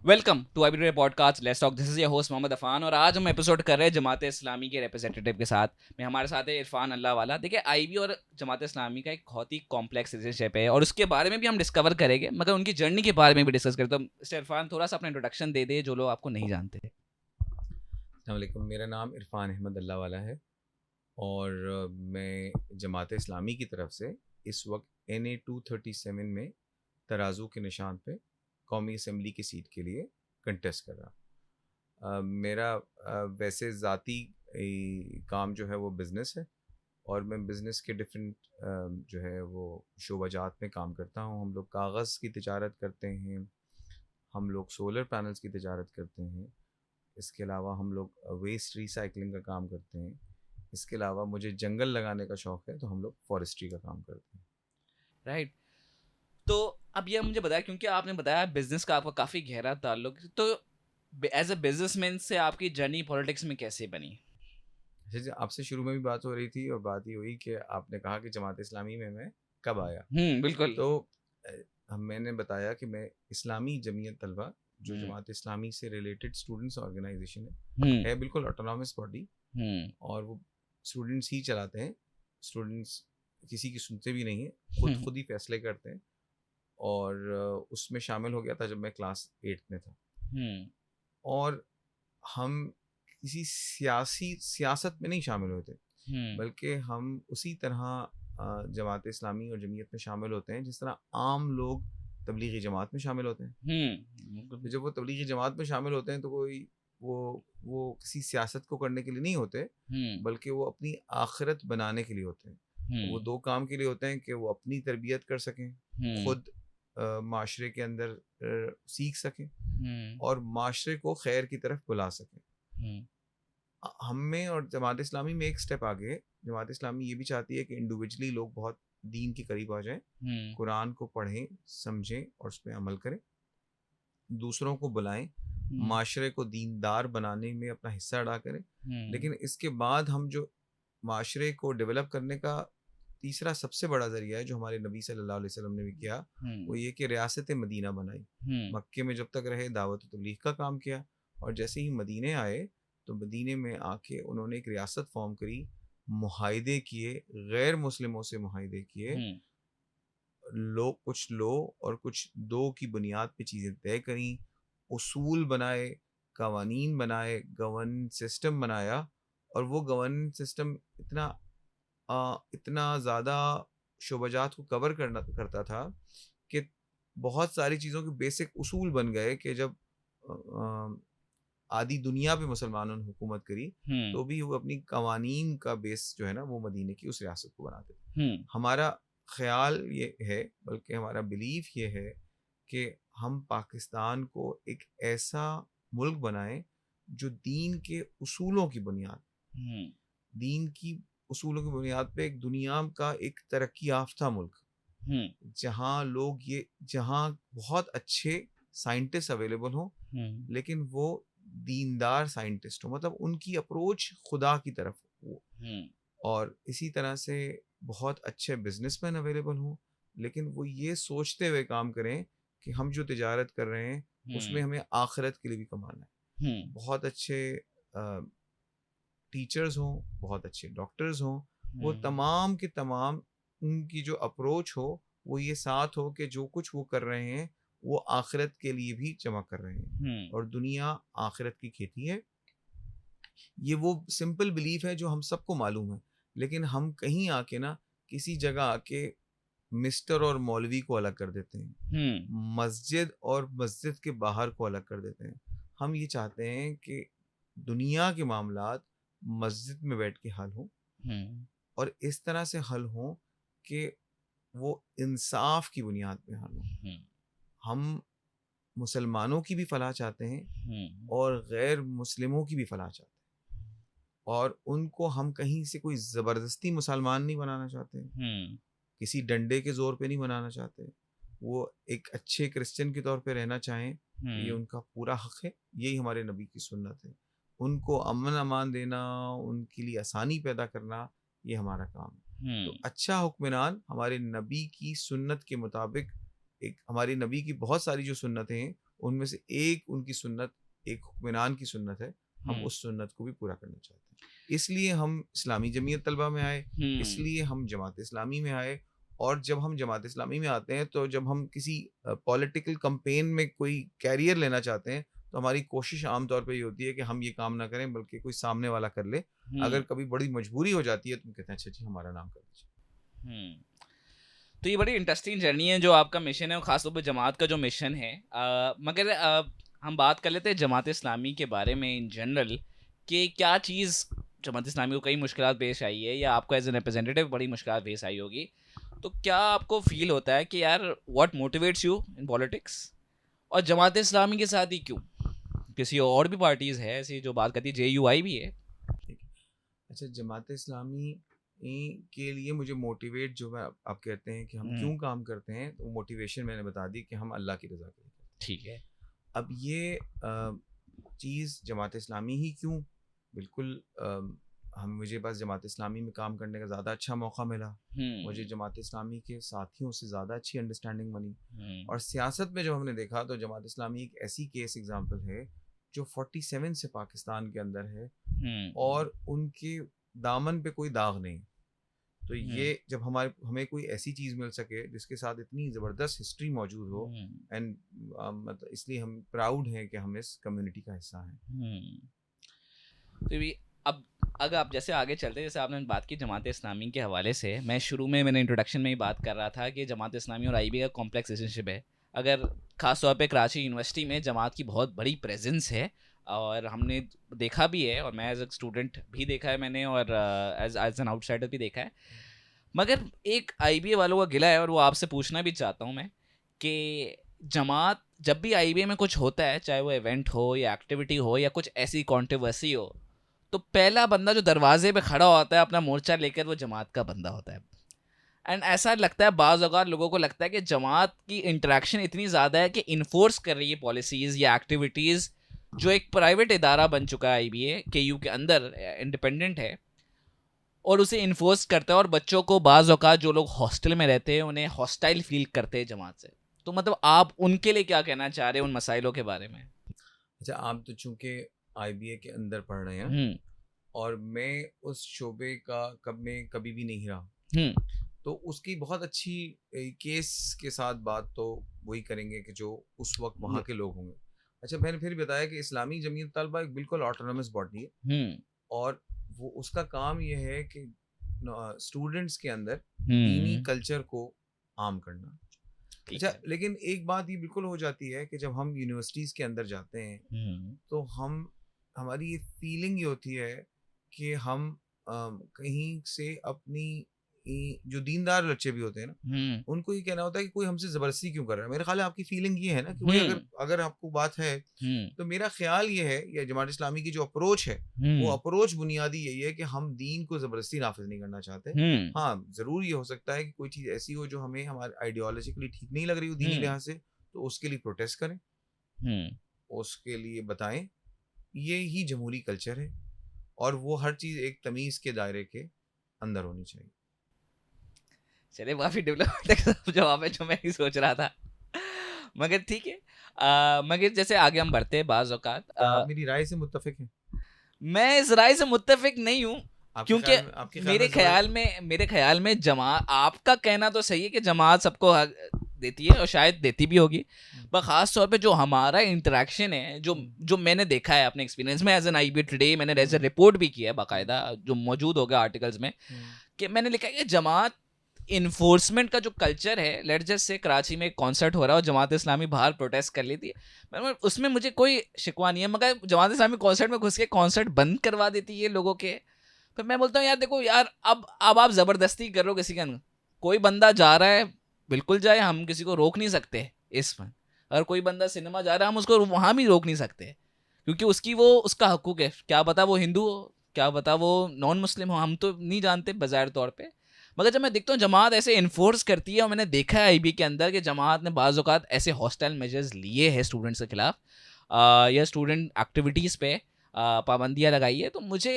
Welcome to IB podcast let's talk. This is your host Mohammad Afan और आज हम episode कर रहे हैं जमात इस्लामी के रिप्रेजेंटेटिव के साथ में। हमारे साथ है इरफान अल्लाह वाला। देखिए, आईबी और जमात इस्लामी का एक बहुत ही कॉम्प्लेक्स रिलेशनशिप है और उसके बारे में भी हम डिस्कवर करेंगे, मगर उनकी जर्नी के बारे में भी डिस्कस करें। तो मिस्टर इरफान, थोड़ा सा अपना इंट्रोडक्शन दे दे जो लोग आपको नहीं जानते। अस्सलाम वालेकुम। मेरा नाम इरफान अहमद अल्लाह वाला है और मैं जमात इस्लामी की तरफ से इस वक्त NA 237 में तराजू के निशान पे कौमी असम्बली की सीट के लिए कंटेस्ट कर रहा। मेरा वैसे ज़ाती काम जो है वो बिज़नेस है और मैं बिज़नेस के डिफरेंट जो है वो शोबाजात में काम करता हूँ। हम लोग कागज़ की तिजारत करते हैं, हम लोग सोलर पैनल्स की तिजारत करते हैं, इसके अलावा हम लोग वेस्ट रिसाइकलिंग का काम करते हैं। इसके अलावा मुझे जंगल लगाने का शौक़ है तो हम लोग फॉरेस्ट्री का काम करते हैं। राइट। तो अब ये मुझे बताया, क्योंकि आपने बताया बिजनेस का आपका काफ़ी गहरा ताल्लुक, तो एज अ बिजनेसमैन से आपकी जर्नी पॉलिटिक्स में कैसे बनी? जैसे आपसे शुरू में भी बात हो रही थी और बात ये हुई कि आपने कहा कि जमात इस्लामी में मैं कब आया। बिल्कुल। तो मैंने बताया कि मैं इस्लामी जमीयत तलबा जो हम्म। जमात इस्लामी से रिलेटेड स्टूडेंट्स ऑर्गेनाइजेशन हम्म। है बिल्कुल ऑटोनॉमस बॉडी हम्म। और वो स्टूडेंट्स ही चलाते हैं। स्टूडेंट्स किसी की सुनते भी नहीं हैं, खुद ही फैसले करते हैं। और उसमें शामिल हो गया था जब मैं क्लास 8 में था। हम्म। और हम किसी सियासत में नहीं शामिल हुए थे, हम्म। बल्कि हम उसी तरह जमात इस्लामी और जमीयत में शामिल होते हैं जिस तरह आम लोग तबलीगी जमात में शामिल होते हैं। तो जब वो तबलीगी जमात में शामिल होते हैं तो कोई वो किसी सियासत को करने के लिए नहीं होते, हम्म। बल्कि वो अपनी आखिरत बनाने के लिए होते हैं। वो हम्म। दो काम के लिए होते हैं कि वो अपनी तरबियत कर सकें, हम्म। खुद माशरे के अंदर सीख सकें हम्म। और माशरे को खैर की तरफ बुला सकें। हम्म। हम में और जमात इस्लामी में एक स्टेप आगे, जमात इस्लामी ये भी चाहती है कि इंडिविजुअली लोग बहुत दीन के करीब आ जाएं, हम्म। कुरान को पढ़ें, समझें और उस पर अमल करें, दूसरों को बुलाएं, हम्म। माशरे को दीनदार बनाने में अपना हिस्सा अदा करें। हम्म। लेकिन इसके बाद हम जो माशरे को डेवलप करने का तीसरा सबसे बड़ा ज़रिया है जो हमारे नबी सल्लल्लाहु अलैहि वसल्लम ने भी किया, वो हम्म। ये कि रियासत मदीना बनाई। हम्म। मक्के में जब तक रहे दावत तबलीग का काम किया और जैसे ही मदीने आए तो मदीने में आके उन्होंने एक रियासत फॉर्म करी, मुहाइदे किए, गैर मुस्लिमों से मुहाइदे किए, हम्म। लोग कुछ लो और कुछ दो की बुनियाद पे चीज़ें तय करी, उसूल बनाए, कवानीन बनाए, गवर्न सिस्टम बनाया। और वो गवर्न सिस्टम इतना ज़्यादा शोबाजात को कवर करना करता था कि बहुत सारी चीज़ों के बेसिक उसूल बन गए कि जब आधी दुनिया पे मुसलमानों ने हुकूमत करी हम्म। तो भी वो अपनी कवानीन का बेस जो है ना वो मदीने की उस रियासत को बनाते थे। हम्म। हमारा ख्याल ये है, बल्कि हमारा बिलीफ ये है कि हम पाकिस्तान को एक ऐसा मुल्क बनाएं जो दीन के उसूलों की बुनियाद, हम्म। दीन की उसूलों की बुनियाद पे एक दुनिया का एक तरक्की याफ्ता मुल्क, हम्म। जहाँ बहुत अच्छे साइंटिस्ट अवेलेबल हों, हम्म। लेकिन वो दीनदार साइंटिस्ट हो, मतलब उनकी अप्रोच खुदा की तरफ हो। हम्म। और इसी तरह से बहुत अच्छे बिजनेसमैन अवेलेबल हों, लेकिन वो ये सोचते हुए काम करें कि हम जो तिजारत कर रहे हैं उसमें हम्म। हमें आखिरत के लिए भी कमाना है। हम्म। बहुत अच्छे टीचर्स हों, बहुत अच्छे डॉक्टर्स हों, वो हम्म। तमाम के तमाम उनकी जो अप्रोच हो वो ये साथ हो कि जो कुछ वो कर रहे हैं वो आखिरत के लिए भी जमा कर रहे हैं। हम्म। और दुनिया आखिरत की खेती है। ये वो सिंपल बिलीफ है जो हम सबको मालूम है, लेकिन हम कहीं आके ना किसी जगह आके मिस्टर और मौलवी को अलग कर देते हैं, हम्म। मस्जिद और मस्जिद के बाहर को अलग कर देते हैं। हम ये चाहते हैं कि दुनिया के मामलात मस्जिद में बैठ के हल हों हम्म। और इस तरह से हल हों कि वो इंसाफ की बुनियाद पे हल हों। हम्म। हम मुसलमानों की भी फलाह चाहते हैं हम्म। और गैर मुस्लिमों की भी फलाह चाहते हैं, और उनको हम कहीं से कोई ज़बरदस्ती मुसलमान नहीं बनाना चाहते, हम्म। किसी डंडे के ज़ोर पे नहीं बनाना चाहते। वो एक अच्छे क्रिश्चियन के तौर पे रहना चाहें तो ये हम्म। उनका पूरा हक़ है, यही हमारे नबी की सुन्नत है। उनको अमन अमान देना, उनके लिए आसानी पैदा करना, ये हमारा काम है। तो हम्म। अच्छा हुक्मरान हमारे नबी की सुन्नत के मुताबिक, एक हमारे नबी की बहुत सारी जो सुन्नतें हैं उनमें से एक उनकी सुन्नत, एक हुक्मरान की सुन्नत है, हम उस सुन्नत को भी पूरा करना चाहते हैं। इसलिए हम इस्लामी जमीयत तलबा में आए, इसलिए हम जमात इस्लामी में आए। और जब हम जमात इस्लामी में आते हैं तो जब हम किसी पॉलिटिकल कैंपेन में कोई कैरियर लेना चाहते हैं तो हमारी कोशिश आमतौर पे ये होती है कि हम ये काम ना करें बल्कि कोई सामने वाला कर ले। अगर कभी बड़ी मजबूरी हो जाती है तो हम कहते हैं अच्छा जी हमारा नाम कर दीजिए। तो ये बड़ी इंटरेस्टिंग जर्नी है जो आपका मिशन है, और ख़ासतौर पे जमात का जो मिशन है। मगर हम बात कर लेते हैं जमात इस्लामी के बारे में इन जनरल, कि क्या चीज़ जमात इस्लामी को कई मुश्किलात पेश आई है, या आपको एज ए रिप्रेजेंटेटिव बड़ी मुश्किलात पेश आई होगी। तो क्या आपको फील होता है कि यार what motivates you in politics, और जमात इस्लामी के साथ ही क्यों? किसी और भी पार्टीज़ है ऐसी जो बात करती है, JUI भी है। अच्छा, जमात इस्लामी के लिए मुझे मोटिवेट जो आप कहते हैं कि हम क्यों काम करते हैं, तो मोटिवेशन मैंने बता दी कि हम अल्लाह की रज़ा के लिए। ठीक है। अब ये चीज़ जमात इस्लामी ही क्यों, बिल्कुल मुझे बस जमात इस्लामी में काम करने का ज़्यादा अच्छा मौका मिला। मुझे जमात इस्लामी के साथियों से ज़्यादा अच्छी अंडरस्टैंडिंग बनी। और सियासत में जब हमने देखा तो जमात इस्लामी एक ऐसी केस एग्जाम्पल है जो 47 से पाकिस्तान के अंदर है और उनके दामन पे कोई दाग नहीं। तो ये जब हमें कोई ऐसी चीज़ मिल सके जिसके साथ इतनी ज़बरदस्त हिस्ट्री मौजूद हो, एंड मतलब इसलिए हम प्राउड हैं कि हम इस कम्युनिटी का हिस्सा हैं। तो भी अब अगर आप जैसे आगे चलते, जैसे आपने बात की जमात इस्लामी के हवाले से, मैं शुरू में मैंने इंट्रोडक्शन में ही बात कर रहा था कि जमात इस्लामी और IB का कॉम्प्लेक्स रिलेशनशिप है। अगर ख़ास तौर पे कराची यूनिवर्सिटी में जमात की बहुत बड़ी प्रेजेंस है, और हमने देखा भी है, और मैं एज ए स्टूडेंट भी देखा है मैंने, और एज एन आउटसाइडर भी देखा है। मगर एक IBA वालों का गिला है, और वो आपसे पूछना भी चाहता हूँ मैं, कि जमात जब भी IBA में कुछ होता है, चाहे वो इवेंट हो या एक्टिविटी हो या कुछ ऐसी कॉन्ट्रोवर्सी हो, तो पहला बंदा जो दरवाजे पे खड़ा होता है अपना मोर्चा लेकर, वो जमात का बंदा होता है। एंड ऐसा लगता है बाज़ औक़ात लोगों को लगता है कि जमात की इंटरेक्शन इतनी ज़्यादा है कि इन्फोर्स कर रही है पॉलिसीज़ या एक्टिविटीज़ जो एक प्राइवेट इदारा बन चुका है IBA KU के अंदर, इंडिपेंडेंट है, और उसे इन्फोर्स करता है। और बच्चों को बाज़ औक़ात जो लोग हॉस्टल में रहते हैं उन्हें हॉस्टाइल फील करते हैं जमात से। तो मतलब आप उनके लिए क्या कहना चाह रहे हैं उन मसाइलों के बारे में? अच्छा, आप तो चूँकि IBA के अंदर पढ़ रहे हैं और मैं उस शोबे का कभी भी नहीं रहा, तो उसकी बहुत अच्छी केस के साथ बात तो वही करेंगे कि जो उस वक्त वहाँ के लोग होंगे। अच्छा, मैंने फिर बताया कि इस्लामी जमीयत तलबा एक बिल्कुल ऑटोनमस बॉडी है, और वो उसका काम ये है कि स्टूडेंट्स के अंदर दीनी कल्चर को आम करना। अच्छा, लेकिन एक बात ये बिल्कुल हो जाती है कि जब हम यूनिवर्सिटीज़ के अंदर जाते हैं तो हमारी ये फीलिंग ये होती है कि हम कहीं से अपनी जो दीनदार बच्चे भी होते हैं ना, उनको ये कहना होता है कि कोई हमसे ज़बरदस्ती क्यों कर रहा है। मेरे ख्याल है आपकी फीलिंग ये है ना कि भाई अगर आपको बात है, तो मेरा ख्याल ये है, या जमात इस्लामी की जो अप्रोच है वो अप्रोच बुनियादी यही है कि हम दीन को ज़बरदस्ती नाफिज नहीं करना चाहते। हाँ, ज़रूर ये हो सकता है कि कोई चीज़ ऐसी हो जो हमें हमारे आइडियोलॉजिकली ठीक नहीं लग रही हो दीनी लिहाज से, तो उसके लिए प्रोटेस्ट करें, उसके लिए बताएं। ये ही जमहूरी कल्चर है, और वो हर चीज़ एक तमीज़ के दायरे के अंदर होनी चाहिए। चलिए, काफ़ी डेवलपमेंट जवाब है जो मैं ही सोच रहा था। मगर ठीक है, मगर जैसे आगे हम बढ़ते हैं, बाज़ औक़ात आप मेरी राय से मुत्तफ़िक हैं? मैं इस राय से मुत्तफ़िक नहीं हूँ, क्योंकि मेरे ख्याल में जमात, आपका कहना तो सही है कि जमात सबको हक देती है और शायद देती भी होगी, पर ख़ास तौर पे जो हमारा इंटरेक्शन है, जो मैंने देखा है अपने एक्सपीरियंस में एज एन IBA टुडे, मैंने एज ए रिपोर्ट भी किया है बाकायदा, जो मौजूद होगा आर्टिकल्स में, कि मैंने लिखा है कि जमात इन्फोर्समेंट का जो कल्चर है, लेट्स जस्ट से कराची में एक कॉन्सर्ट हो रहा है और जमात इस्लामी बाहर प्रोटेस्ट कर लेती है, उसमें मुझे कोई शिकवा नहीं है, मगर जमात इस्लामी कॉन्सर्ट में घुस के कॉन्सर्ट बंद करवा देती है लोगों के। फिर मैं बोलता हूँ यार देखो यार, अब आप ज़बरदस्ती कर रहे हो किसी का, कोई बंदा जा रहा है बिल्कुल जाए, हम किसी को रोक नहीं सकते इसमें। अगर कोई बंदा सिनेमा जा रहा है हम उसको वहाँ भी रोक नहीं सकते, क्योंकि उसका हकूक़ है। क्या पता वो हिंदू हो, क्या पता वो नॉन मुस्लिम हो, हम तो नहीं जानते बज़ाहिर तौर पे। मगर जब मैं देखता हूँ जमात ऐसे इन्फोर्स करती है, और मैंने देखा है IB के अंदर कि जमात ने बाज़ औक़ात ऐसे हॉस्टाइल मेजर्स लिए हैं स्टूडेंट्स के खिलाफ, या स्टूडेंट एक्टिविटीज़ पे पाबंदियाँ लगाई है, तो मुझे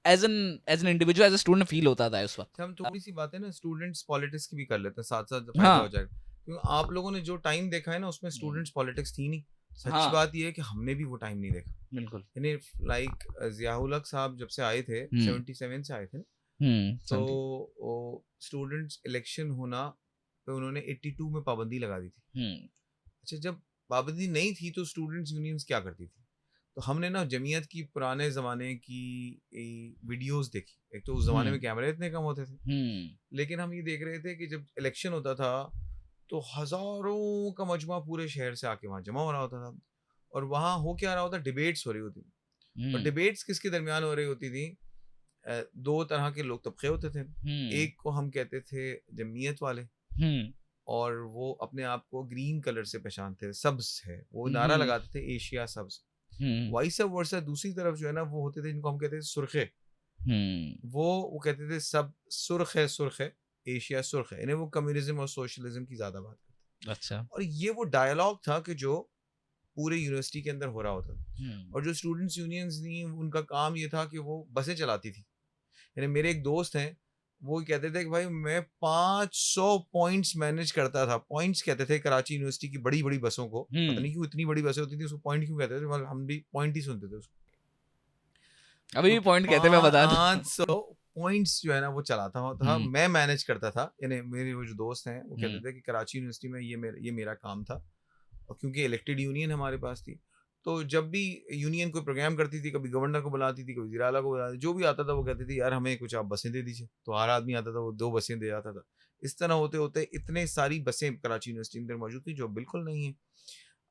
as an individual, as a student feel होता था उस वक्त। हम थोड़ी सी बातें ना स्टूडेंट्स पॉलिटिक्स की भी कर लेते हैं साथ साथ, फायदा हो जाएगा। क्योंकि आप लोगों ने जो टाइम देखा है ना उसमें स्टूडेंट्स पॉलिटिक्स थी नहीं। सच हाँ। बात ये है कि हमने भी वो टाइम नहीं देखा। बिल्कुल। यानी लाइक ज़ियाउल हक साहब जब से आए थे 77 से आए थे, तो 70। स्टूडेंट्स इलेक्शन होना तो उन्होंने 82 में पाबंदी लगा दी थी। अच्छा, जब पाबंदी नहीं थी तो स्टूडेंट्स यूनियंस क्या करती थी? तो हमने ना जमीयत की पुराने ज़माने की वीडियोस देखी। एक तो उस ज़माने में कैमरे इतने कम होते थे, लेकिन हम ये देख रहे थे कि जब इलेक्शन होता था तो हज़ारों का मजमा पूरे शहर से आके वहाँ जमा हो रहा होता था। और वहाँ हो क्या रहा होता, डिबेट्स हो रही होती थी। और डिबेट्स किसके दरमियान हो रही होती थी? दो तरह के लोग तबके होते थे। एक को हम कहते थे जमीयत वाले, और वो अपने आप को ग्रीन कलर से पहचानते थे, सब्ज है, वो नारा लगाते थे एशिया सब्ज। वाइस वर्सा दूसरी तरफ जो है ना वो होते थे जिनको हम कहते थे सुर्खे। वो कहते थे सब सुर्ख है, एशिया सुर्ख है। इन्हें वो कम्युनिज्म और सोशलिज्म की ज्यादा बात करते। अच्छा। और ये वो डायलॉग था कि जो पूरे यूनिवर्सिटी के अंदर हो रहा होता था। और जो स्टूडेंट्स यूनियंस थी उनका काम ये था कि वो बसें चलाती थी। यानी मेरे एक दोस्त हैं, वो कहते थे कि भाई मैं 500 पॉइंट्स मैनेज करता था। पॉइंट्स कहते थे कराची यूनिवर्सिटी की बड़ी बड़ी बसों को, पता नहीं क्यों इतनी बड़ी बसें होती थी उसको पॉइंट क्यों कहते थे, मगर हम भी पॉइंट ही सुनते थे उसको। अभी तो भी पॉइंट कहते हैं, मैं बता दूं। 500 पॉइंट्स जो है ना वो चलाता था, मैं मैनेज करता था। यानी मेरे वो जो दोस्त हैं वो कहते थे कि कराची यूनिवर्सिटी में ये मेरा काम था। और क्योंकि इलेक्टेड यूनियन हमारे पास थी, तो जब भी यूनियन कोई प्रोग्राम करती थी, कभी गवर्नर को बुलाती थी, कभी वज़ीर आला को बुलाती थी, जो भी आता था वो कहती थी यार हमें कुछ आप बसें दे दीजिए। तो हर आदमी आता था, वो 2 बसें दे जाता था। इस तरह होते होते इतने सारी बसें कराची यूनिवर्सिटी में मौजूद थी जो बिल्कुल नहीं है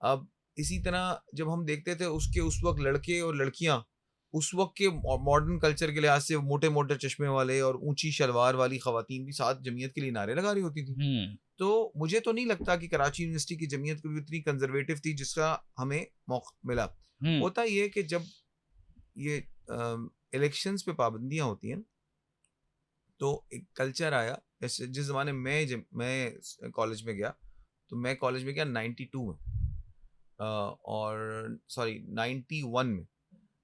अब। इसी तरह जब हम देखते थे उसके उस वक्त लड़के और लड़कियां उस वक्त के मॉडर्न कल्चर के लिहाज से मोटे मोटे चश्मे वाले और ऊंची शलवार वाली खवातीन भी साथ जमीयत के लिए नारे लगा रही होती थी। तो मुझे तो नहीं लगता कि कराची यूनिवर्सिटी की जमीयत कभी उतनी कंजर्वेटिव थी जिसका हमें मौका मिला। होता ये कि जब ये इलेक्शंस पे पाबंदियां होती हैं तो एक कल्चर आया। जैसे जिस जमाने में मैं कॉलेज में गया, तो मैं कॉलेज में गया 92 में, और सॉरी 91 में,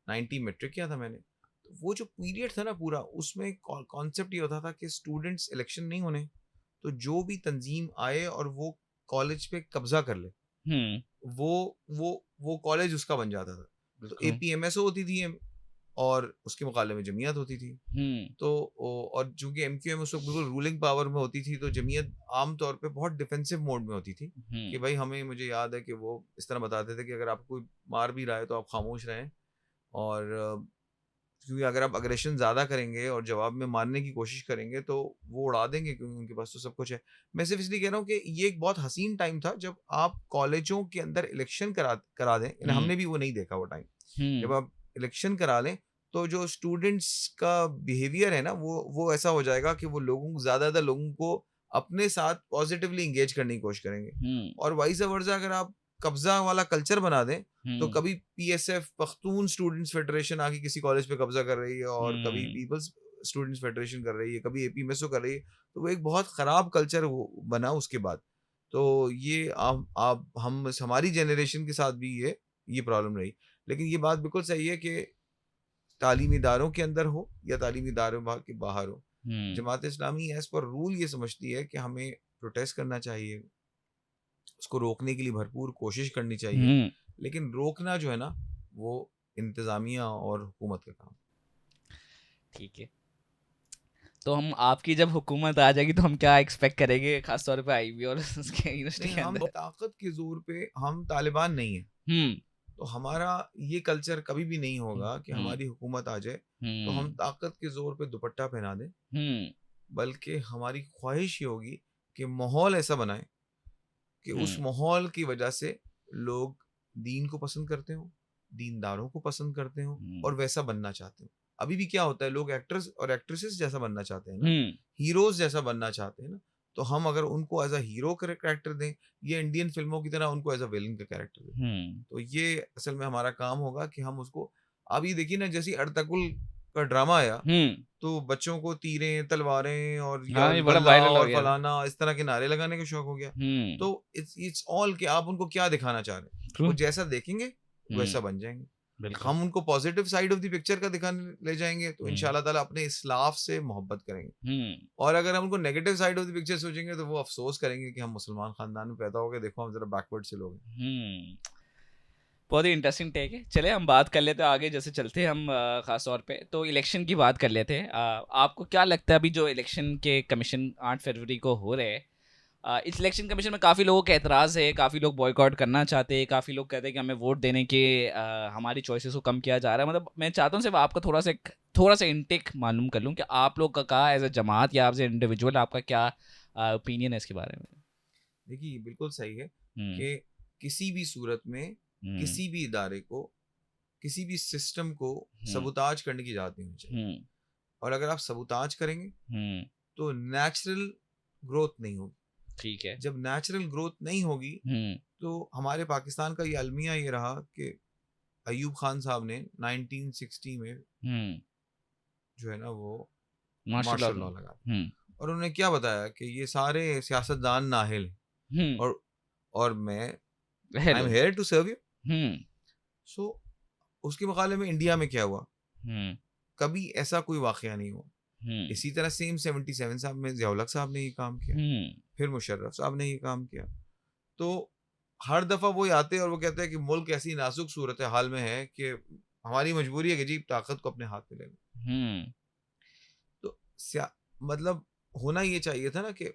90 मैट्रिक किया था मैंने। तो वो जो पीरियड था ना पूरा, उसमें कॉन्सेप्ट ये होता था कि स्टूडेंट्स इलेक्शन नहीं होने, तो जो भी तंजीम आए और वो कॉलेज पे कब्जा कर ले, वो कॉलेज उसका बन जाता था। तो APMSO होती थी और उसके मुकाबले में जमीयत होती थी। तो और चूंकि MQM उस वक्त बिल्कुल रूलिंग पावर में होती थी, तो जमीयत आम तौर पे बहुत डिफेंसिव मोड में होती थी कि भाई हमें, मुझे याद है कि वो इस तरह बताते थे कि अगर आपको कोई मार भी रहा है तो आप खामोश रहें, और क्योंकि अगर आप अग्रेशन ज़्यादा करेंगे और जवाब में मारने की कोशिश करेंगे तो वो उड़ा देंगे, क्योंकि उनके पास तो सब कुछ है। मैं सिर्फ इसलिए कह रहा हूँ कि ये एक बहुत हसीन टाइम था जब आप कॉलेजों के अंदर इलेक्शन करा दें। यानी हमने भी वो नहीं देखा वो टाइम। जब आप इलेक्शन करा लें तो जो स्टूडेंट्स का बिहेवियर है ना वो ऐसा हो जाएगा कि वो ज़्यादा लोगों को अपने साथ पॉजिटिवली इंगेज करने की कोशिश करेंगे। और वाइस वर्सा अगर आप कब्जा वाला कल्चर बना दें, तो कभी PSF पख्तून स्टूडेंट्स फेडरेशन आके किसी कॉलेज पे कब्जा कर रही है, और कभी पीपल्स स्टूडेंट्स फेडरेशन कर रही है, कभी APMSO कर रही है, तो वो एक बहुत ख़राब कल्चर बना उसके बाद। तो ये आप हम हमारी जनरेशन के साथ भी ये प्रॉब्लम रही। लेकिन ये बात बिल्कुल सही है कि तालीमी इदारों के अंदर हो या तालीमी इदारों के बाहर हो, Jamaat Islami as per rule ये समझती है कि हमें प्रोटेस्ट करना चाहिए, उसको रोकने के लिए भरपूर कोशिश करनी चाहिए, लेकिन रोकना जो है ना वो इंतज़ामिया और हुकूमत का काम। ठीक है, तो हम आपकी जब हुकूमत आ जाएगी तो हम क्या एक्सपेक्ट करेंगे, खासतौर पे IB और उसके यूनिवर्सिटी के हम अंदर? ताकत के जोर पे हम तालिबान नहीं है, तो हमारा ये कल्चर कभी भी नहीं होगा कि हमारी हुकूमत आ जाए तो हम ताकत के जोर पे दुपट्टा पहना दें। बल्कि हमारी ख्वाहिश ये होगी कि माहौल ऐसा बनाए कि उस माहौल की वजह से लोग दीन को पसंद करते हो, दीनदारों को पसंद करते हो, और वैसा बनना चाहते हो। अभी भी क्या होता है, लोग एक्टर्स और एक्ट्रेसेस जैसा बनना चाहते हैं ना, हीरोज जैसा बनना चाहते हैं ना। तो हम अगर उनको एज अ हीरो कैरेक्टर दें, ये इंडियन फिल्मों की तरह उनको एज अ विलन का कैरेक्टर दें, तो ये असल में हमारा काम होगा कि हम उसको, अब ये देखिए ना, जैसे अर्तकुल का ड्रामा आया तो बच्चों को तीरें, तलवारें और हाँ, ये बड़ा गल्ला वायरल हो और गया। फलाना इस तरह के नारे लगाने का शौक हो गया। तो इट्स ऑल कि आप उनको क्या दिखाना चाह रहे हैं, वो जैसा देखेंगे वैसा बन जाएंगे। बिल्कुल। हम उनको positive side of the picture का दिखाने ले जाएंगे तो हम्म। इंशाल्लाह ताला अपने इस्लाफ से मोहब्बत करेंगे। हम्म। और अगर हम उनको negative side of the picture सोचेंगे तो वो अफसोस करेंगे कि हम मुसलमान खानदान में पैदा हो गए, देखो हम जरा बैकवर्ड से लोग हैं। हम्म। बहुत ही इंटरेस्टिंग टेक है। चले हम बात कर लेते हैं आगे, जैसे चलते हैं हम खास तौर पे तो इलेक्शन की बात कर लेते हैं। आपको क्या लगता है अभी जो इलेक्शन के कमीशन 8 फरवरी को हो रहे हैं, इस इलेक्शन कमीशन में काफ़ी लोगों का एतराज़ है, काफ़ी लोग बॉयकॉट करना चाहते हैं, काफ़ी लोग कहते हैं कि हमें वोट देने के हमारी चॉइसेस को कम किया जा रहा है। मतलब मैं चाहता हूँ सिर्फ आपका थोड़ा सा इंटेक मालूम कर लूँ कि आप लोग का कहा एज ए जमात या एज ए इंडिविजुअल आपका क्या ओपिनियन है इसके बारे में। देखिए बिल्कुल सही है हम्म। कि किसी भी सूरत में हम्म। किसी भी इदारे को, किसी भी सिस्टम को हम्म। सबुताज करने की इजाज़त नहीं होनी चाहिए। हम्म। और अगर आप सबुताज करेंगे हम्म। तो नेचुरल ग्रोथ नहीं होगी। ठीक है। जब नेचुरल ग्रोथ नहीं होगी हम्म। तो हमारे पाकिस्तान का ये अलमिया ये रहा कि अयूब खान साहब ने 1960 में हम्म। जो है ना वो मार्शल मार्शल लॉ। लॉ लगा हम्म। और उन्होंने क्या बताया कि ये सारे सियासतदान नाहिल हैं हम्म। और मैं I am hello. Here to serve you. Hmm. So उसके मुकाबले में इंडिया में क्या हुआ, हम्म। कभी ऐसा कोई वाकया नहीं हुआ। हम्म। इसी तरह सेम 77 साहब में ज़ियाउल हक साहब ने ये काम किया, हम्म। फिर मुशर्रफ साहब ने ये काम किया। तो हर दफ़ा वो आते हैं और वो कहते हैं कि मुल्क ऐसी नाजुक सूरत हाल में है कि हमारी मजबूरी है कि जी ताकत को अपने हाथ में ले लें। हम्म। तो मतलब होना ये चाहिए था ना कि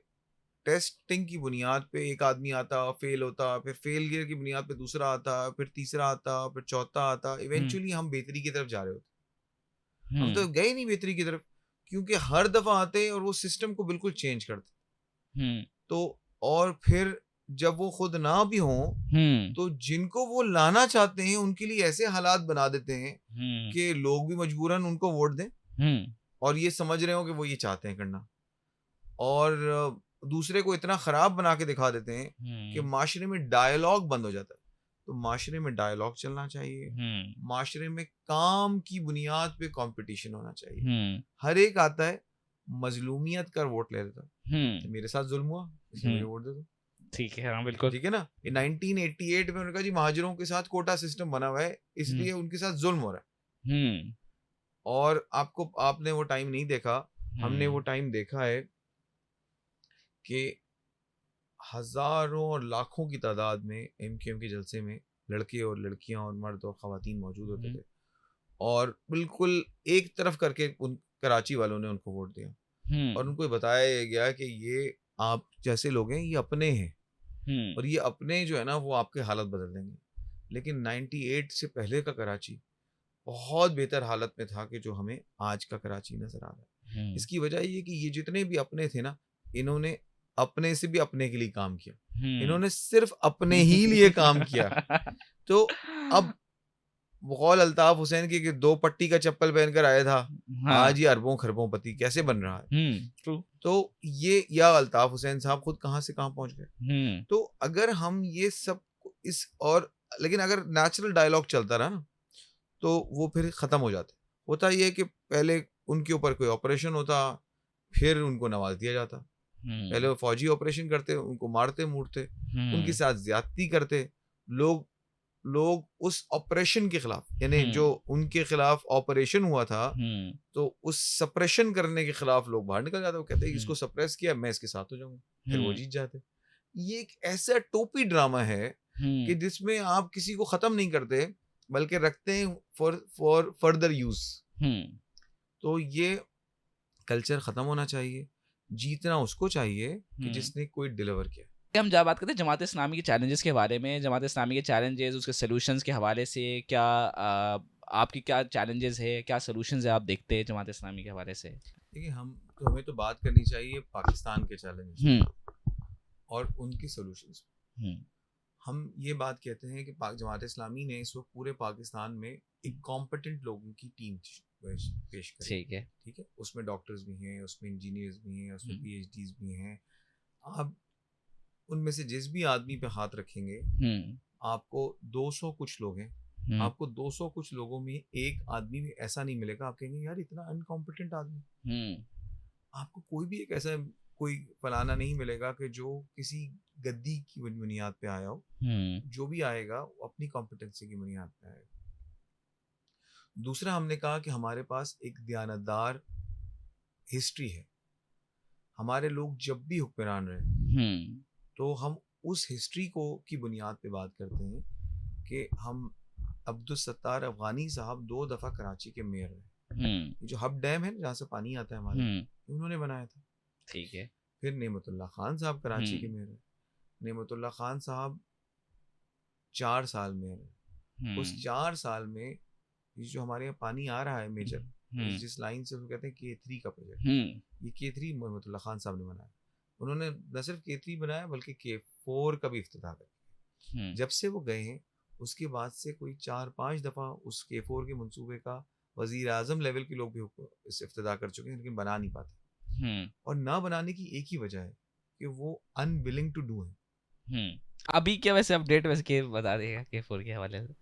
टेस्टिंग की बुनियाद पे एक आदमी आता, फेल होता, फिर फेलियर की बुनियाद पे दूसरा आता, फिर तीसरा आता, फिर चौथा आता, हम्म। इवेंचुअली हम बेहतरी की तरफ जा रहे होते। हम हम्म। तो गए नहीं बेहतरी की तरफ, क्योंकि हर दफ़ा आते और वो सिस्टम को बिल्कुल चेंज करते। हम्म। तो और फिर जब वो खुद ना भी हों हम्म। तो जिनको वो लाना चाहते हैं उनके लिए ऐसे हालात बना देते हैं हम्म। कि लोग भी मजबूरन उनको वोट दें हम्म। और ये समझ रहे हो कि वो ये चाहते हैं करना, और दूसरे को इतना ख़राब बना के दिखा देते हैं कि हम्म। माशरे में डायलॉग बंद हो जाता है। तो माशरे में डायलॉग चलना चाहिए, हम्म। माशरे में काम की बुनियाद पे कंपटीशन होना चाहिए। हम्म। हर एक आता है मजलूमियत कर वोट ले लेता है कि मेरे साथ जुल्म हुआ इसलिए मुझे हम्म। वोट दे दो। ठीक है, हाँ बिल्कुल। ठीक है ना, ये 1988 में उन्होंने कहा जी महाजरों के साथ कोटा सिस्टम बना हुआ है हम्म। इसलिए उनके साथ जुल्म हो रहा है। हम्म। और आपने वो टाइम नहीं देखा, हमने वो हम्म। टाइम देखा है कि हजारों और लाखों की तादाद में एमक्यूएम के जलसे में लड़के और लड़कियां और मर्द और खवातीन मौजूद होते हम्म। थे और बिल्कुल एक तरफ करके उन कराची वालों ने उनको वोट दिया और हम्म। उनको ये बताया गया कि ये आप जैसे लोग हैं, ये अपने हैं हम्म। और ये अपने जो है ना वो आपके हालत बदल देंगे। लेकिन 98 से पहले का कराची बहुत बेहतर हालत में था कि जो हमें आज का कराची नजर आ रहा है। हम्म। इसकी वजह ये कि ये जितने भी अपने थे ना, इन्होंने अपने से भी अपने के लिए काम किया, हम्म। इन्होंने सिर्फ अपने ही लिए काम किया। तो अब गौल अल्ताफ हुसैन की कि 2 पट्टी का चप्पल पहनकर आया था, हाँ। आज ये अरबों खरबों पति कैसे बन रहा है। ट्रू। तो ये या अल्ताफ हुसैन साहब खुद कहाँ से कहाँ पहुंच गए। हम्म। तो अगर हम ये सब इस और लेकिन अगर नेचुरल डायलॉग चलता रहा ना तो वो फिर ख़त्म हो जाता। होता ये है कि पहले उनके ऊपर कोई ऑपरेशन होता, फिर उनको नवाज दिया जाता। पहले हम्म। वो फौजी ऑपरेशन करते, उनको मारते मूरते, उनके हम्म। साथ ज्यादती करते। लोग लोग उस ऑपरेशन के खिलाफ, यानी जो हम्म। उनके खिलाफ ऑपरेशन हुआ था, हम्म। तो उस सप्रेशन करने के खिलाफ लोग बाहर निकल जाते। वो कहते हैं हम्म। इसको सप्रेस किया, मैं इसके साथ हो जाऊंगा, फिर वो हम्म। जीत जाते। ये एक ऐसा टोपी ड्रामा है हम्म। कि जिसमें आप किसी को खत्म नहीं करते बल्कि रखते हैं फॉर फर्दर यूज। हम्म। तो ये कल्चर खत्म होना चाहिए, जीतना उसको चाहिए कि हम्म। जिसने कोई डिलीवर किया। हम जब बात करते हैं जमात इस्लामी के चैलेंजेस के बारे में, जमात इस्लामी के चैलेंजेस उसके सॉल्यूशंस के हवाले से क्या आपकी क्या चैलेंजेस है, क्या सॉल्यूशंस है आप देखते हैं जमात इस्लामी के हवाले से? देखिए हमें तो बात करनी चाहिए पाकिस्तान के चैलेंजेस हम्म। और उनकी सॉल्यूशंस। हम्म। हम ये बात कहते हैं कि जमात इस्लामी ने इस वक्त पूरे पाकिस्तान में एक कॉम्पिटेंट लोगों की टीम पेश करी। ठीक है। ठीक है, उसमें डॉक्टर्स भी हैं, उसमें इंजीनियर्स भी हैं, उसमें पीएचडीज भी हैं। आप उनमें से जिस भी आदमी पे हाथ रखेंगे आपको 200 कुछ लोग हैं, आपको 200 कुछ लोगों में एक आदमी भी ऐसा नहीं मिलेगा आप कहेंगे यार इतना अनकॉम्पिटेंट आदमी। आपको कोई भी एक ऐसा कोई फलाना नहीं मिलेगा कि जो किसी गद्दी की बुनियाद पे आया हो। जो भी आएगा वो अपनी कॉम्पिटेंसी की बुनियाद पे आएगा। दूसरा हमने कहा कि हमारे पास एक दयानतदार हिस्ट्री है, हमारे लोग जब भी हुक्मरान रहे तो हम उस हिस्ट्री को की बुनियाद पे बात करते हैं कि हम अब्दुल सत्तार अफगानी साहब 2 दफ़ा कराची के मेयर रहे। ये जो हब डैम है जहाँ से पानी आता है हमारे, उन्होंने बनाया था। ठीक है। फिर नेमतुल्लाह खान साहब कराची के मेयर रहे। नेमतुल्लाह खान साहब 4 साल मेयर रहे। उस 4 साल में ये जो हमारे यहाँ पानी आ रहा है मेजर, जिस लाइन से वो कहते हैं K3 का प्रोजेक्ट, ये K3 नेमतुल्लाह खान साहब ने बनाया। उन्होंने न सिर्फ K3 बनाया बल्कि K4 का भी इफ्तिताह किया। जब से वो गए हैं उसके बाद से कोई 4-5 दफ़ा उस K4 के मंसूबे का वज़ीर आज़म लेवल के लोग भी इस इफ्तिताह कर चुके हैं, लेकिन बना नहीं पाते। और ना बनाने की एक ही वजह है कि वो अनविलिंग टू डू है। अभी क्या वैसे अपडेट वैसे के बता देगा K4 के हवाले से?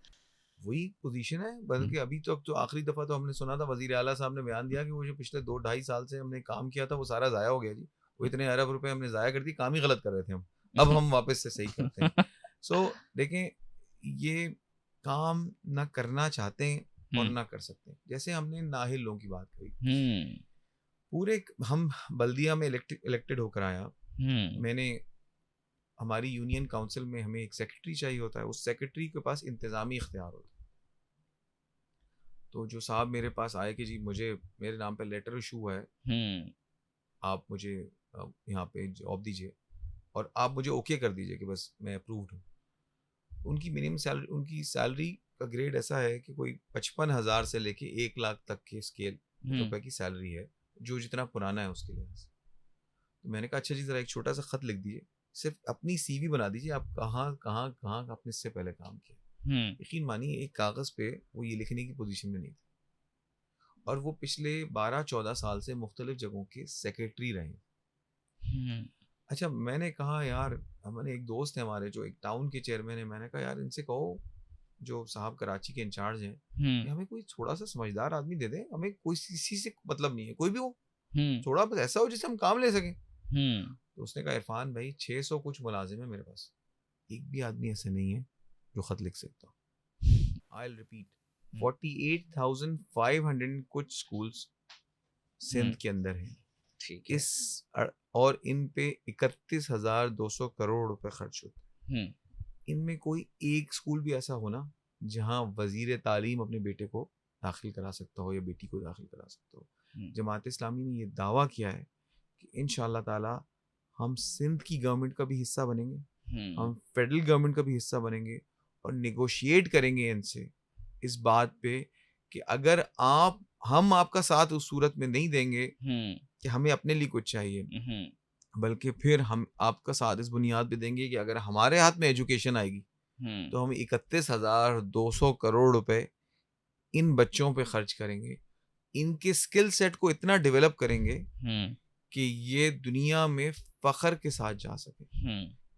वही पोजीशन है, बल्कि अभी तक तो आखिरी दफ़ा तो हमने सुना था वज़ीर आला साहब ने बयान दिया कि वो जो पिछले 2-2.5 साल से हमने काम किया था वो सारा ज़ाया हो गया जी। वो इतने अरब रुपए हमने ज़ाया कर दी, काम ही गलत कर रहे थे हम, अब हम वापस से सही करते हैं। सो देखें, ये काम ना करना चाहते हैं और ना कर सकते हैं। जैसे हमने नाहिल लोगों की बात करी, पूरे हम बल्दिया में इलेक्टेड होकर आया, मैंने हमारी यूनियन काउंसिल में हमें एक सेक्रेटरी चाहिए होता है, उस सेक्रेटरी के पास इंतज़ामी इख्तियार होता है। तो जो साहब मेरे पास आए कि जी मुझे मेरे नाम पे लेटर इशू हुआ है, आप मुझे यहाँ पे जॉब दीजिए और आप मुझे ओके कर दीजिए कि बस मैं अप्रूव्ड हूँ। उनकी मिनिमम सैलरी, उनकी सैलरी का ग्रेड ऐसा है कि कोई 55,000 से लेके 1 लाख तक के स्केल रुपए की सैलरी है, जो जितना पुराना है उसके लिहाज से। तो मैंने कहा अच्छा जी ज़रा एक छोटा सा ख़त लिख दीजिए, सिर्फ अपनी CV बना दीजिए, आप कहाँ कहाँ कहाँ आपने इससे पहले काम किया। यकीन मानिए एक कागज़ पे वो ये लिखने की पोजीशन में नहीं थे, और वो पिछले 12-14 साल से मुख्तलिफ जगहों के सेक्रेटरी रहे। अच्छा, मैंने कहा यार, हमारे एक दोस्त है हमारे जो एक टाउन के चेयरमैन है, मैंने कहा यार इनसे कहो जो साहब कराची के इंचार्ज हैं कि हमें कोई थोड़ा सा समझदार आदमी दे दें, हमें कोई किसी से मतलब नहीं है, कोई भी हो, थोड़ा बस ऐसा हो जिससे हम काम ले सकें। तो उसने कहा इरफान भाई 600 कुछ मुलाजिम है मेरे पास, एक भी आदमी ऐसे नहीं है जो खत लिख सकता। आई विल रिपीट, 48,500 कुछ स्कूल्स सिंध के अंदर हैं। ठीक है। और इन पे 31,200 करोड़ रुपए खर्च होते हैं। इनमें कोई एक स्कूल भी ऐसा हो ना जहाँ वजीर तालीम अपने बेटे को दाखिल करा सकता हो या बेटी को दाखिल करा सकता हो। जमात इस्लामी ने ये दावा किया है कि इंशाअल्लाह ताला हम सिंध की गवर्नमेंट का भी हिस्सा बनेंगे, हम फेडरल गवर्नमेंट का भी हिस्सा बनेंगे और निगोशिएट करेंगे इनसे इस बात पे कि अगर हम आपका साथ उस सूरत में नहीं देंगे कि हमें अपने लिए कुछ चाहिए, बल्कि फिर हम आपका साथ इस बुनियाद पे देंगे कि अगर हमारे हाथ में एजुकेशन आएगी तो हम 31,200 करोड़ रुपए इन बच्चों पे खर्च करेंगे, इनके स्किल सेट को इतना डेवलप करेंगे कि ये दुनिया में फख्र के साथ जा सके।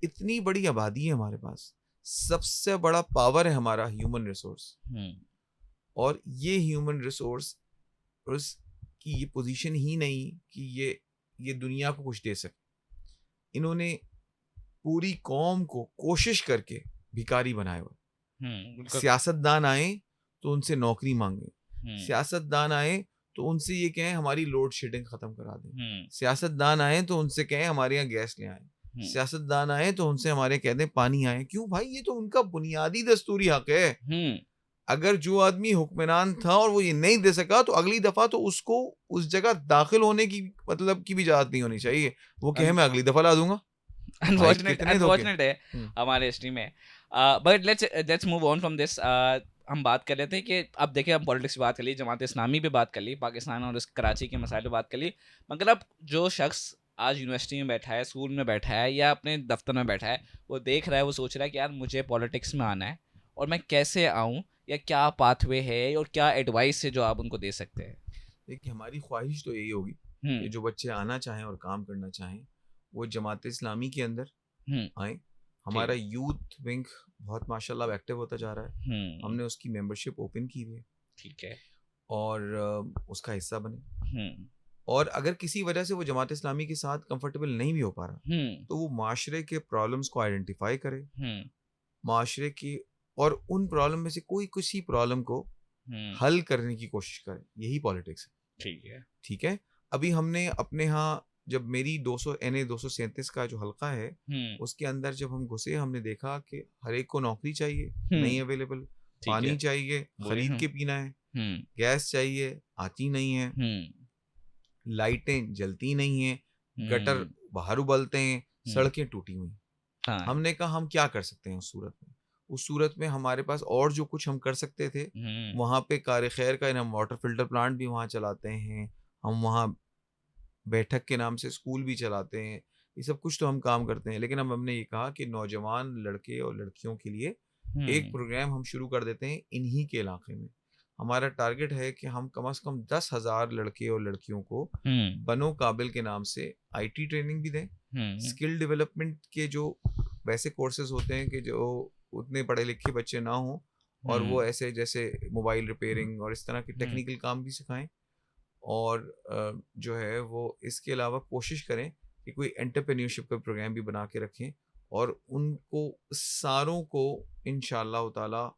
इतनी बड़ी आबादी है हमारे पास, सबसे बड़ा पावर है हमारा ह्यूमन रिसोर्स, और ये ह्यूमन रिसोर्स की ये पोजीशन ही नहीं कि ये दुनिया को कुछ दे सके। इन्होंने पूरी कौम को कोशिश करके भिखारी बनाए हुए। सियासतदान आए तो उनसे नौकरी मांगे, सियासतदान आए तो उनसे ये कहें हमारी लोड शेडिंग खत्म करा दें, सियासतदान आए तो उनसे कहें हमारे यहाँ गैस ले आए, सियासतदान आए तो उनसे हमारे कह दें पानी आए। क्यों भाई, ये तो उनका बुनियादी दस्तूरी हक है। अगर जो आदमी हुक्मरान था और वो ये नहीं दे सका तो अगली दफा तो उसको उस जगह दाखिल होने की मतलब की भी इजाजत नहीं होनी चाहिए, वो कहे मैं अगली दफा ला दूंगा। अनफॉर्चुनेट है हमारे हिस्ट्री में। But let's move on from this. हम बात कर रहे थे कि अब देखिए हम पॉलिटिक्स की बात कर ली, जमात इस्लामी पे बात कर ली, पाकिस्तान और इस कराची के मसाइल पे बात कर ली, मगर अब जो शख्स आज यूनिवर्सिटी में बैठा है, स्कूल में बैठा है या अपने दफ्तर में बैठा है, वो देख रहा है, वो सोच रहा है कि यार मुझे पॉलिटिक्स में आना है और मैं कैसे आऊँ, या क्या पाथवे है और क्या एडवाइस है जो आप उनको दे सकते हैं? देखिए हमारी ख्वाहिश तो यही होगी कि जो बच्चे आना चाहें और काम करना चाहें वो जमात इस्लामी के अंदर आए। हमारा यूथ विंग बहुत माशाल्लाह एक्टिव होता जा रहा है, हमने उसकी मेंबरशिप ओपन की हुई है, ठीक है, और उसका हिस्सा बने। और अगर किसी वजह से वो जमात इस्लामी के साथ कंफर्टेबल नहीं भी हो पा रहा तो वो माशरे के प्रॉब्लम्स को आइडेंटिफाई करे, माशरे की, और उन प्रॉब्लम में से कोई किसी प्रॉब्लम को हल करने की कोशिश करें, यही पॉलिटिक्स है। ठीक है, अभी हमने अपने यहाँ जब मेरी 200 NA 237 का जो हल्का है उसके अंदर जब हम घुसे, हमने देखा कि हर एक को नौकरी चाहिए, नहीं अवेलेबल, पानी चाहिए, खरीद के पीना है, गैस चाहिए, आती नहीं है, लाइटें जलती नहीं है, गटर बाहर उबलते हैं, सड़कें टूटी हुई। हमने कहा हम क्या कर सकते हैं उस सूरत में। उस सूरत में हमारे पास और जो कुछ हम कर सकते थे, वहाँ पे कार खैर का हम वाटर फिल्टर प्लांट भी वहाँ चलाते हैं, हम वहाँ बैठक के नाम से स्कूल भी चलाते हैं, ये सब कुछ तो हम काम करते हैं। लेकिन अब हमने ये कहा कि नौजवान लड़के और लड़कियों के लिए एक प्रोग्राम हम शुरू कर देते हैं इन्हीं के इलाके में। हमारा टारगेट है कि हम कम से कम 10,000 लड़के और लड़कियों को बनो काबिल के नाम से IT ट्रेनिंग भी दें, स्किल डेवलपमेंट के जो वैसे कोर्सेज होते हैं कि जो उतने पढ़े लिखे बच्चे ना हों और वो ऐसे जैसे मोबाइल रिपेयरिंग और इस तरह के टेक्निकल काम भी सिखाएं, और जो है वो इसके अलावा कोशिश करें कि कोई एंटरप्रेन्योरशिप का प्रोग्राम भी बना के रखें, और उनको सारों को इंशाअल्लाह ताला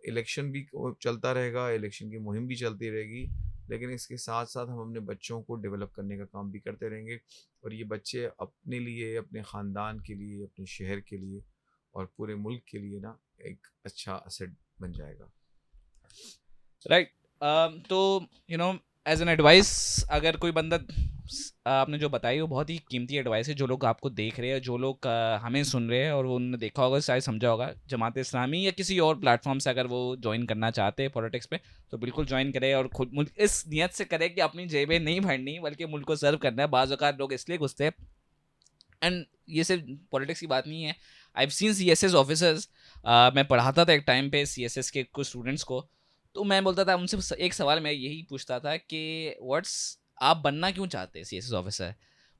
इलेक्शन भी चलता रहेगा, इलेक्शन की मुहिम भी चलती रहेगी, लेकिन इसके साथ साथ हम अपने बच्चों को डेवलप करने का काम भी करते रहेंगे, और ये बच्चे अपने लिए, अपने ख़ानदान के लिए, अपने शहर के लिए और पूरे मुल्क के लिए ना एक अच्छा असेट बन जाएगा। राइट। तो एज एन एडवाइस, अगर कोई बंदा, आपने जो बताई वो बहुत ही कीमती एडवाइस है। जो लोग आपको देख रहे हैं, जो लोग हमें सुन रहे हैं और वो उन्होंने देखा होगा, शायद समझा होगा, जमात इस्लामी या किसी और प्लेटफॉर्म से अगर वो ज्वाइन करना चाहते हैं पॉलिटिक्स पे, तो बिल्कुल ज्वाइन करें, और खुद इस नियत से करें कि अपनी जेबें नहीं भरनी बल्कि मुल्क को सर्व करना है। बाज़ औक़ात लोग इसलिए घुसते हैं, एंड ये सिर्फ पॉलिटिक्स की बात नहीं है। I have seen CSS officers. मैं पढ़ाता था एक टाइम पे CSS के कुछ स्टूडेंट्स को, तो मैं बोलता था उनसे, एक सवाल मैं यही पूछता था कि आप बनना क्यों चाहते हैं CSS ऑफिसर?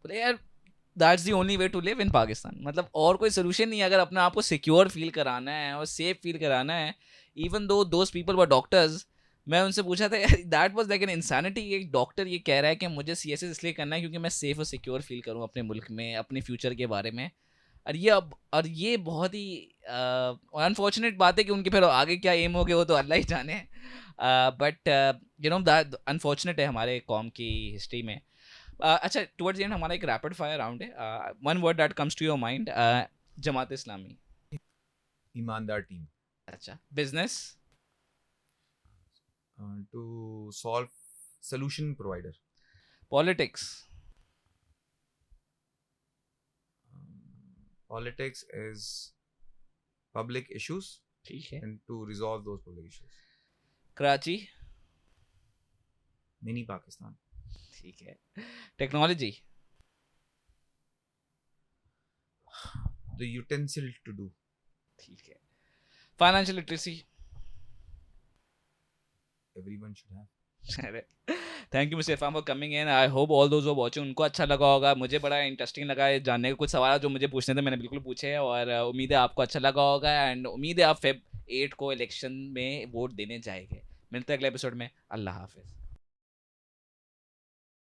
बोले यार, that's the only way to live in Pakistan. मतलब और कोई सोल्यूशन नहीं है। अगर अपने आप को सिक्योर फील कराना है और सेफ फील कराना है, even though those people were doctors, मैं उनसे पूछा था यार, that was like an insanity. एक डॉक्टर ये कह रहा है कि मुझे CSS इसलिए करना है क्योंकि मैं सेफ और सिक्योर फील करूँ अपने मुल्क में, अपने फ्यूचर के बारे में। और ये बहुत ही अनफॉर्चुनेट बात है कि उनके फिर आगे क्या एम हो गए वो तो अल्लाह ही जाने। बट दैट अनफॉर्चुनेट है हमारे कौम की हिस्ट्री में। अच्छा, टुवर्ड्स द एंड हमारा एक रैपिड फायर राउंड है। One word that comes to your mind. Jamaat Islami. ईमानदार टीम। अच्छा, business. To solve, solution provider. Politics. Politics is public issues, ठीक है। and to resolve those public issues. Karachi. Mini Pakistan. ठीक है। Technology. The utensil to do. ठीक है। Financial literacy. Everyone should have. Thank you mister Irfan for coming in. I hope all those watching उनको अच्छा लगा होगा। मुझे बड़ा इंटरेस्टिंग लगा है जानने के, कुछ सवाल जो मुझे पूछने थे मैंने बिल्कुल पूछे हैं, और उम्मीद है आपको अच्छा लगा होगा, एंड उम्मीद है आप Feb 8 को इलेक्शन में वोट देने जाएंगे। मिलते हैं अगले एपिसोड में। अल्लाह हाफिज़।